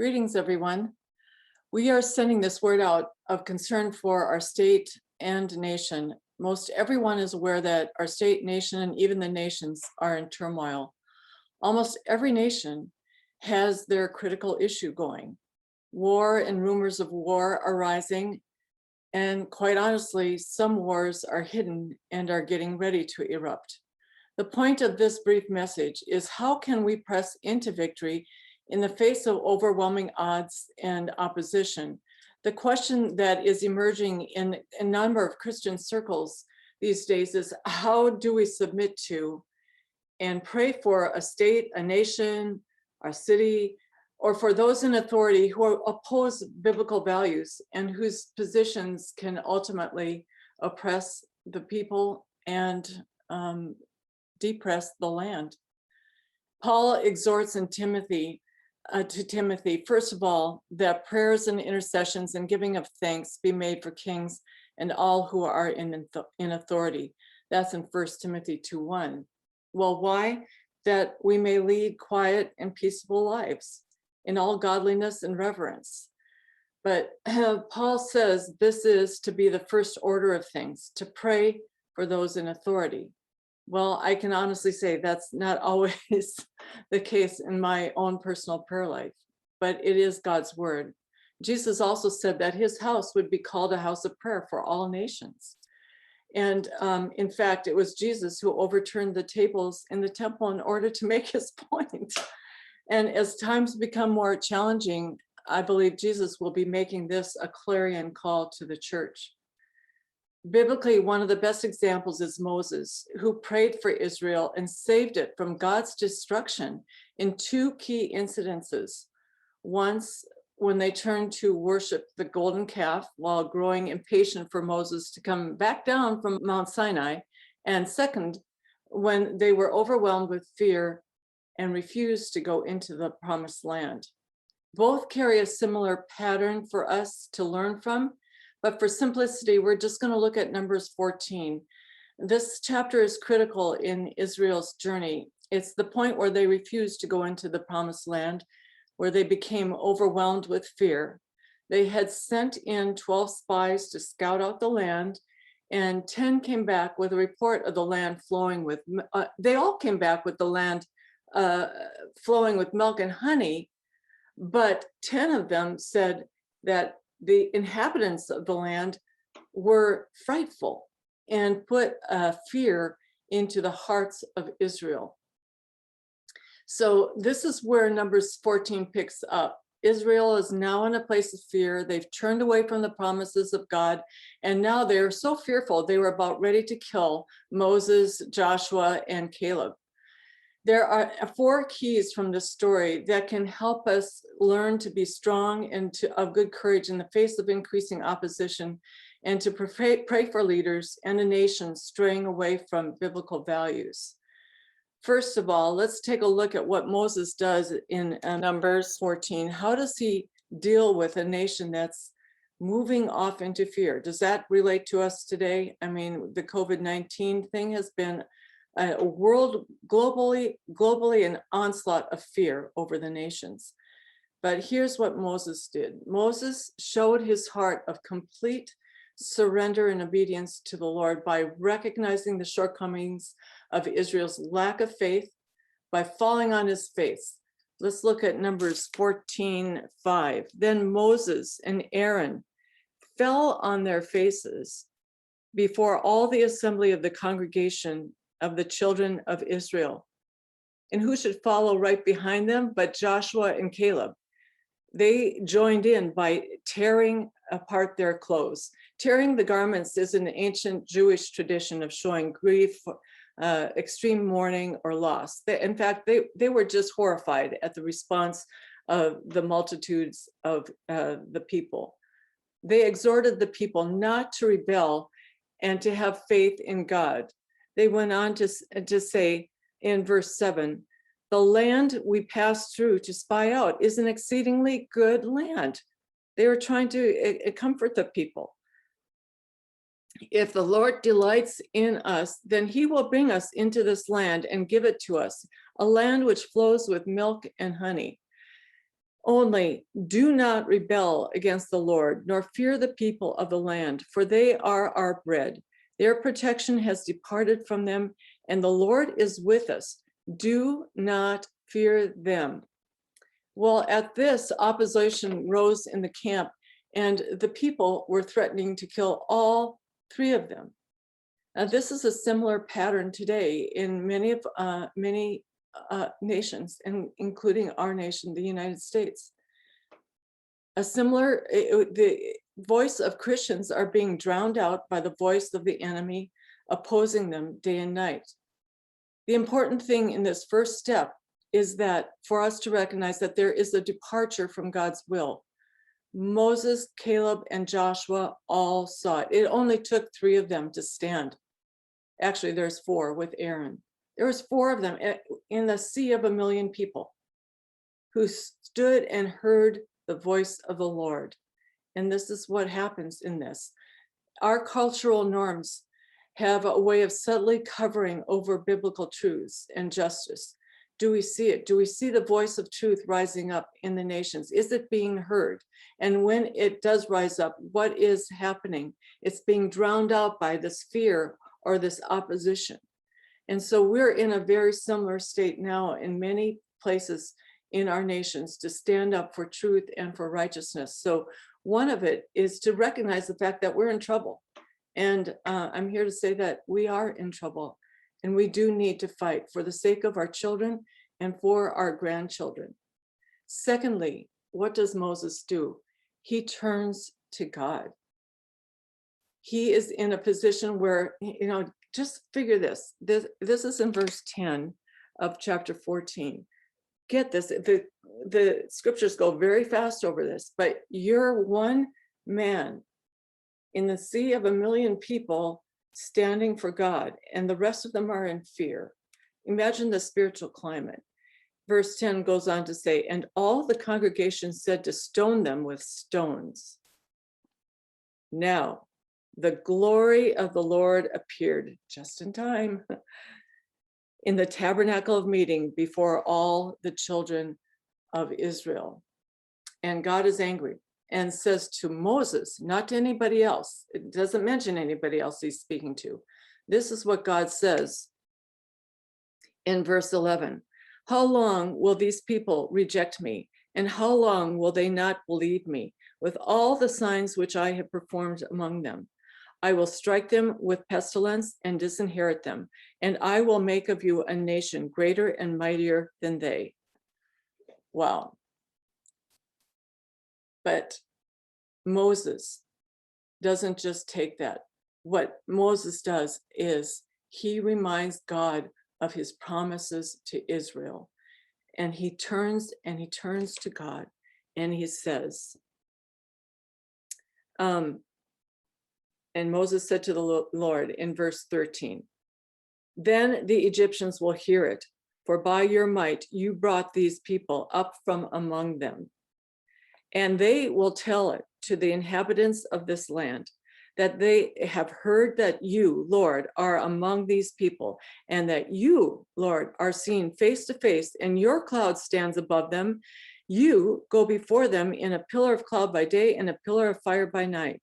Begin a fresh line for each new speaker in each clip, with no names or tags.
Greetings, everyone. We are sending this word out of concern for our state and nation. Most everyone is aware that our state, nation, and even the nations are in turmoil. Almost every nation has their critical issue going. War and rumors of war are rising, and quite honestly, some wars are hidden and are getting ready to erupt. The point of this brief message is how can we press into victory in the face of overwhelming odds and opposition? The question that is emerging in a number of Christian circles these days is how do we submit to and pray for a state, a nation, our city, or for those in authority who oppose biblical values and whose positions can ultimately oppress the people and depress the land. Paul exhorts to Timothy, first of all, that prayers and intercessions and giving of thanks be made for kings and all who are in authority. That's in 1 Timothy 2:1. Well, why? That we may lead quiet and peaceable lives in all godliness and reverence. But Paul says this is to be the first order of things, to pray for those in authority. Well, I can honestly say that's not always the case in my own personal prayer life, but it is God's word. Jesus also said that his house would be called a house of prayer for all nations. And in fact, it was Jesus who overturned the tables in the temple in order to make his point. And as times become more challenging, I believe Jesus will be making this a clarion call to the church. Biblically, one of the best examples is Moses, who prayed for Israel and saved it from God's destruction in two key incidences. Once, when they turned to worship the golden calf while growing impatient for Moses to come back down from Mount Sinai. And second, when they were overwhelmed with fear and refused to go into the promised land. Both carry a similar pattern for us to learn from. But for simplicity, we're just going to look at Numbers 14. This chapter is critical in Israel's journey. It's the point where they refused to go into the promised land, where they became overwhelmed with fear. They had sent in 12 spies to scout out the land, and 10 came back with a report of the land flowing with, they all came back with the land flowing with milk and honey, but 10 of them said that the inhabitants of the land were frightful and put fear into the hearts of Israel. So this is where Numbers 14 picks up. Israel is now in a place of fear. They've turned away from the promises of God, and now they're so fearful they were about ready to kill Moses, Joshua, and Caleb. There are 4 keys from the story that can help us learn to be strong and of good courage in the face of increasing opposition, and to pray for leaders and a nation straying away from biblical values. First of all, let's take a look at what Moses does in Numbers 14. How does he deal with a nation that's moving off into fear? Does that relate to us today? I mean, the COVID-19 thing has been a world globally an onslaught of fear over the nations. But here's what Moses did. Moses showed his heart of complete surrender and obedience to the Lord by recognizing the shortcomings of Israel's lack of faith, by falling on his face. Let's look at Numbers 14:5. Then Moses and Aaron fell on their faces before all the assembly of the congregation of the children of Israel. And who should follow right behind them but Joshua and Caleb? They joined in by tearing apart their clothes. Tearing the garments is an ancient Jewish tradition of showing grief, extreme mourning, or loss. In fact, they were just horrified at the response of the multitudes of the people. They exhorted the people not to rebel and to have faith in God. They went on to say in verse 7, the land we passed through to spy out is an exceedingly good land. They were trying to comfort the people. If the Lord delights in us, then he will bring us into this land and give it to us, a land which flows with milk and honey. Only do not rebel against the Lord, nor fear the people of the land, for they are our bread. Their protection has departed from them, and the Lord is with us. Do not fear them. Well, at this, opposition rose in the camp, and the people were threatening to kill all three of them. Now, this is a similar pattern today in many nations, and including our nation, the United States. The voice of Christians are being drowned out by the voice of the enemy, opposing them day and night. The important thing in this first step is that for us to recognize that there is a departure from God's will. Moses, Caleb, and Joshua all saw it. It only took 3 of them to stand. Actually, there's 4 with Aaron. There was 4 of them in the sea of 1 million people who stood and heard the voice of the Lord. And this is what happens in this. Our cultural norms have a way of subtly covering over biblical truths and justice. Do we see it? Do we see the voice of truth rising up in the nations? Is it being heard? And when it does rise up, what is happening? It's being drowned out by this fear or this opposition. And so we're in a very similar state now in many places in our nations to stand up for truth and for righteousness. So one of it is to recognize the fact that we're in trouble. And I'm here to say that we are in trouble, and we do need to fight for the sake of our children and for our grandchildren. Secondly, what does Moses do? He turns to God. He is in a position where, just figure this. This is in verse 10 of chapter 14. Get this, the scriptures go very fast over this, but you're one man in the sea of 1 million people standing for God, and the rest of them are in fear. Imagine the spiritual climate. Verse 10 goes on to say, and all the congregation said to stone them with stones. Now, the glory of the Lord appeared just in time in the tabernacle of meeting before all the children of Israel. And God is angry and says to Moses, not to anybody else. It doesn't mention anybody else he's speaking to. This is what God says in verse 11. How long will these people reject me? And how long will they not believe me with all the signs which I have performed among them? I will strike them with pestilence and disinherit them, and I will make of you a nation greater and mightier than they. Wow. But Moses doesn't just take that. What Moses does is he reminds God of his promises to Israel. And he turns to God and he says, and Moses said to the Lord in verse 13, then the Egyptians will hear it, for by your might you brought these people up from among them. And they will tell it to the inhabitants of this land, that they have heard that you, Lord, are among these people, and that you, Lord, are seen face to face, and your cloud stands above them. You go before them in a pillar of cloud by day and a pillar of fire by night.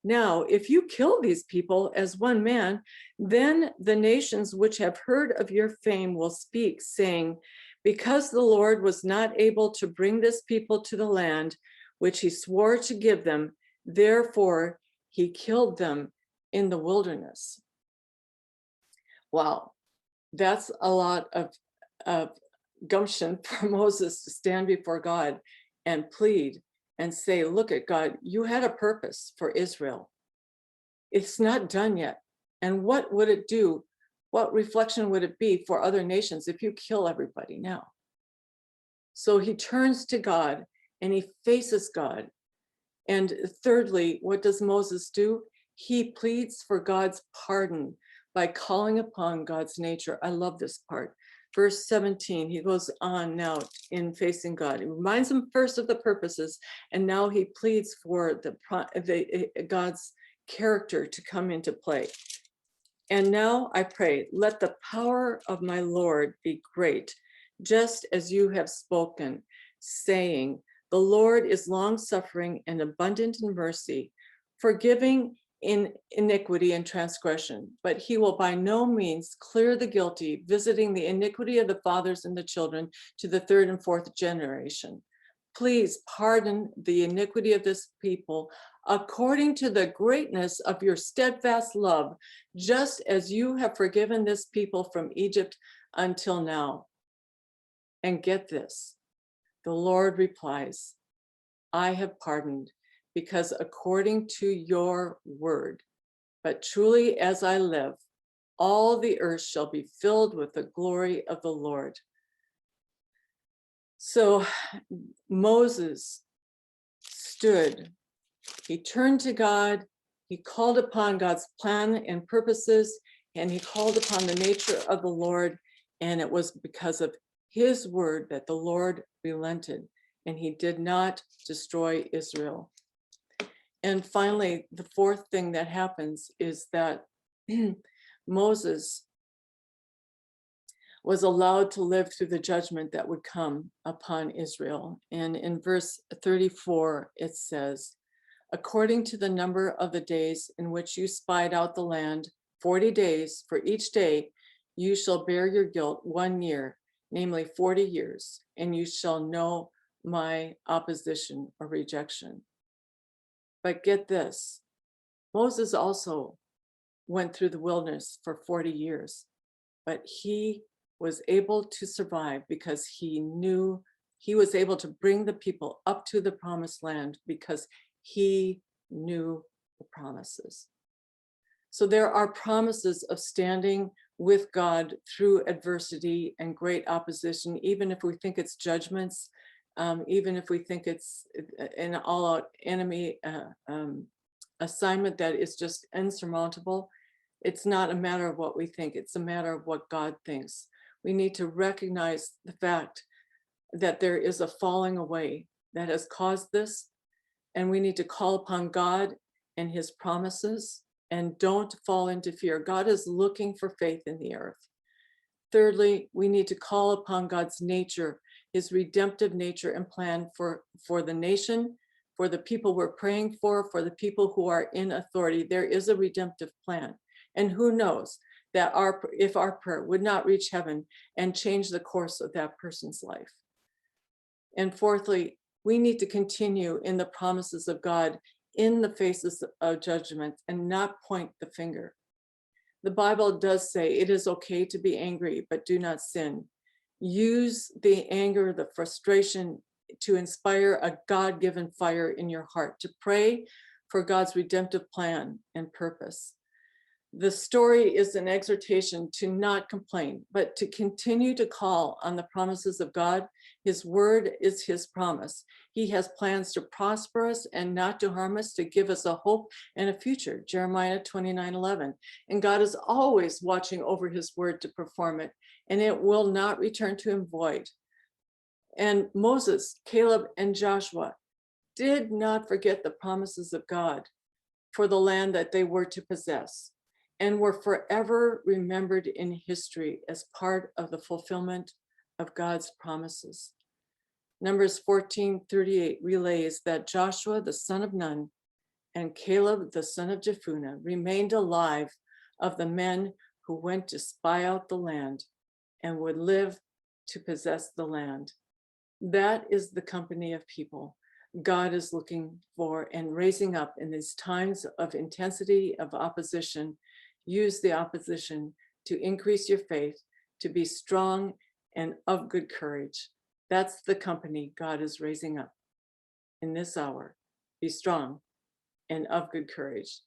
Now, if you kill these people as one man, then the nations which have heard of your fame will speak, saying, because the Lord was not able to bring this people to the land which he swore to give them, therefore he killed them in the wilderness. Wow, that's a lot of gumption for Moses to stand before God and plead and say, look at God, you had a purpose for Israel. It's not done yet. And what would it do? What reflection would it be for other nations if you kill everybody now? So he turns to God and he faces God. And thirdly, what does Moses do? He pleads for God's pardon by calling upon God's nature. I love this part. Verse 17, he goes on now in facing God. He reminds him first of the purposes, and now he pleads for God's character to come into play. And now I pray, let the power of my Lord be great, just as you have spoken, saying, The Lord is long-suffering and abundant in mercy, forgiving in iniquity and transgression, but he will by no means clear the guilty, visiting the iniquity of the fathers and the children to the third and fourth generation. Please pardon the iniquity of this people according to the greatness of your steadfast love, just as you have forgiven this people from Egypt until now. And get this, the Lord replies, I have pardoned, because according to your word, but truly as I live, all the earth shall be filled with the glory of the Lord. So Moses stood, he turned to God, he called upon God's plan and purposes, and he called upon the nature of the Lord, and it was because of his word that the Lord relented, and he did not destroy Israel. And finally, the fourth thing that happens is that Moses was allowed to live through the judgment that would come upon Israel. And in verse 34, it says, according to the number of the days in which you spied out the land, 40 days, for each day you shall bear your guilt 1 year, namely 40 years, and you shall know my opposition or rejection. But get this, Moses also went through the wilderness for 40 years, but he was able to survive because he knew he was able to bring the people up to the promised land because he knew the promises. So there are promises of standing with God through adversity and great opposition, even if we think it's judgments, even if we think it's an all-out enemy assignment that is just insurmountable. It's not a matter of what we think, it's a matter of what God thinks. We need to recognize the fact that there is a falling away that has caused this, and we need to call upon God and his promises, and don't fall into fear. God is looking for faith in the earth. Thirdly, we need to call upon God's nature, his redemptive nature and plan for the nation, for the people we're praying for the people who are in authority. There is a redemptive plan. And who knows that if our prayer would not reach heaven and change the course of that person's life. And fourthly, we need to continue in the promises of God in the faces of judgment and not point the finger. The Bible does say it is okay to be angry, but do not sin. Use the anger, the frustration to inspire a God-given fire in your heart, to pray for God's redemptive plan and purpose. The story is an exhortation to not complain, but to continue to call on the promises of God. His word is his promise. He has plans to prosper us and not to harm us, to give us a hope and a future, Jeremiah 29:11. And God is always watching over his word to perform it, and it will not return to him void. And Moses, Caleb, and Joshua did not forget the promises of God for the land that they were to possess, and were forever remembered in history as part of the fulfillment of God's promises. Numbers 14:38 relays that Joshua, the son of Nun, and Caleb, the son of Jephunneh, remained alive of the men who went to spy out the land and would live to possess the land. That is the company of people God is looking for and raising up in these times of intensity, of opposition. Use the opposition to increase your faith, to be strong and of good courage. That's the company God is raising up in this hour. Be strong and of good courage.